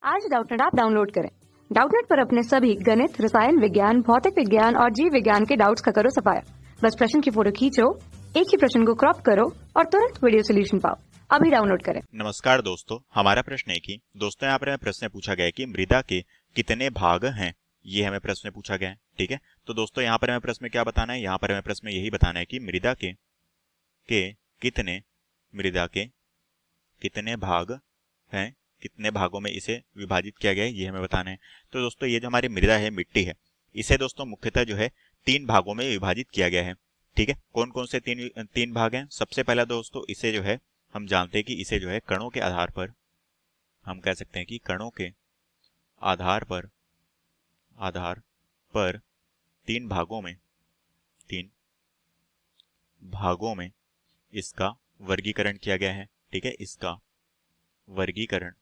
आज Doubtnut app download करें। Doubtnut पर अपने सभी गणित, रसायन विज्ञान, भौतिक विज्ञान और जीव विज्ञान के डाउट्स का करो सफाया। बस प्रश्न की फोटो खींचो, एक ही प्रश्न को क्रॉप करो और तुरंत वीडियो सोल्यूशन पाओ। अभी डाउनलोड करें। नमस्कार दोस्तों, हमारा प्रश्न है कि दोस्तों यहाँ पर हमें प्रश्न पूछा गया है कि मृदा के कितने भाग हैं। ये हमें प्रश्न पूछा गया है। ठीक है, तो दोस्तों यहाँ पर हमें प्रश्न में क्या बताना है, यहाँ पर हमें प्रश्न में यही बताना है कि मृदा के कितने भाग हैं, कितने भागों में इसे विभाजित किया गया है, ये हमें बताना है। तो दोस्तों ये जो हमारी मृदा है, मिट्टी है, इसे दोस्तों मुख्यतः जो है 3 भागों में विभाजित किया गया है। ठीक है, कौन कौन से तीन भाग हैं। सबसे पहला दोस्तों इसे जो है हम जानते हैं कि इसे जो है कणों के आधार पर, हम कह सकते हैं कि कणों के आधार पर तीन भागों में इसका वर्गीकरण किया गया है। ठीक है, इसका वर्गीकरण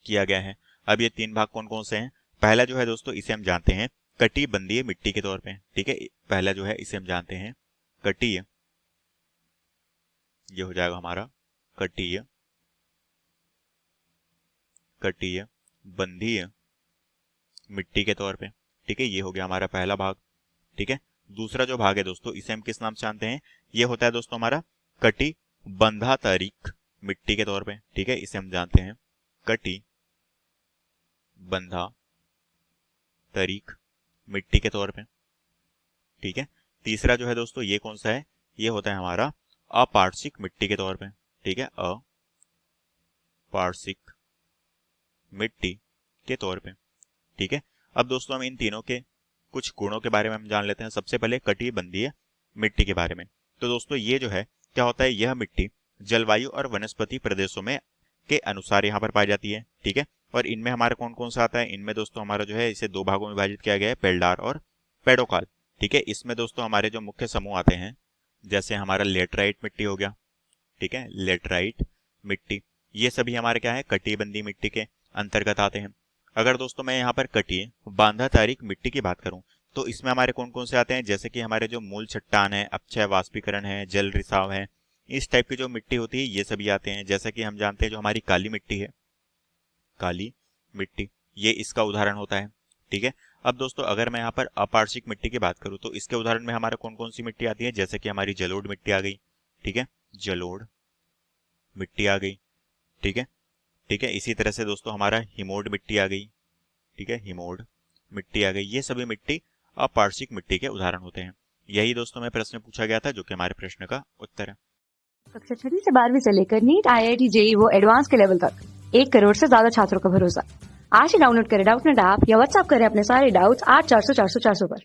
किया गया है। अब ये 3 भाग कौन कौन से हैं। पहला जो है दोस्तों इसे हम जानते हैं कटिबंधीय मिट्टी के तौर पे। ठीक है, पहला जो है इसे हम जानते हैं कटिय, ये हो जाएगा हमारा कटिय बंधीय मिट्टी के तौर पे। ठीक है, ये हो गया हमारा पहला भाग। ठीक है, दूसरा जो भाग है दोस्तों इसे हम किस नाम से जानते हैं, ये होता है दोस्तों हमारा कटिबंधातरीक मिट्टी के तौर पे। ठीक है, इसे हम जानते हैं कटिबंधातरीक मिट्टी के तौर पे। ठीक है, तीसरा जो है दोस्तों ये कौन सा है, ये होता है हमारा अपार्श्विक मिट्टी के तौर पे। ठीक है, अपार्श्विक मिट्टी के तौर पे। ठीक है, अब दोस्तों हम इन तीनों के कुछ गुणों के बारे में हम जान लेते हैं। सबसे पहले कटिबंधीय मिट्टी के बारे में। तो दोस्तों ये जो है क्या होता है, यह मिट्टी जलवायु और वनस्पति प्रदेशों में के अनुसार यहाँ पर पाई जाती है। ठीक है, और इनमें हमारा कौन कौन सा आता है, इनमें दोस्तों हमारा जो है इसे 2 भागों में विभाजित किया गया है, पेल्डार और पेडोकाल। ठीक है, इसमें दोस्तों हमारे जो मुख्य समूह आते हैं, जैसे हमारा लेटराइट मिट्टी हो गया। ठीक है, लेटराइट मिट्टी, ये सभी हमारे क्या है, कटिबंधीय मिट्टी के अंतर्गत आते हैं। अगर दोस्तों मैं यहाँ पर कटिय बांधातारिक मिट्टी की बात करूं तो इसमें हमारे कौन कौन से आते हैं, जैसे कि हमारे जो मूल चट्टान है, अपक्षय वाष्पीकरण है, जल रिसाव है, इस टाइप की जो मिट्टी होती है ये सभी आते हैं। जैसा कि हम जानते हैं जो हमारी काली मिट्टी है, काली मिट्टी, ये इसका उदाहरण होता है। ठीक है, अब दोस्तों अगर मैं यहाँ पर अपार्श्विक मिट्टी की बात करूं तो इसके उदाहरण में हमारा कौन कौन सी मिट्टी आती है, जैसे कि हमारी जलोढ़ मिट्टी आ गई। ठीक है, जलोढ़ मिट्टी आ गई। ठीक है, ठीक है, इसी तरह से दोस्तों हमारा हिमोड मिट्टी आ गई। ठीक है, हिमोड मिट्टी आ गई। ये सभी मिट्टी अपार्श्विक मिट्टी के उदाहरण होते हैं। यही दोस्तों में प्रश्न पूछा गया था, जो कि हमारे प्रश्न का उत्तर है। कक्षा 6 से 12वीं से लेकर नीट, IIT, JEE वो एडवांस के लेवल तक 1 करोड़ से ज्यादा छात्रों का भरोसा। आज ही डाउनलोड करें डाउटनेट ऐप या व्हाट्सएप करें अपने सारे डाउट्स 8400 400 400 पर।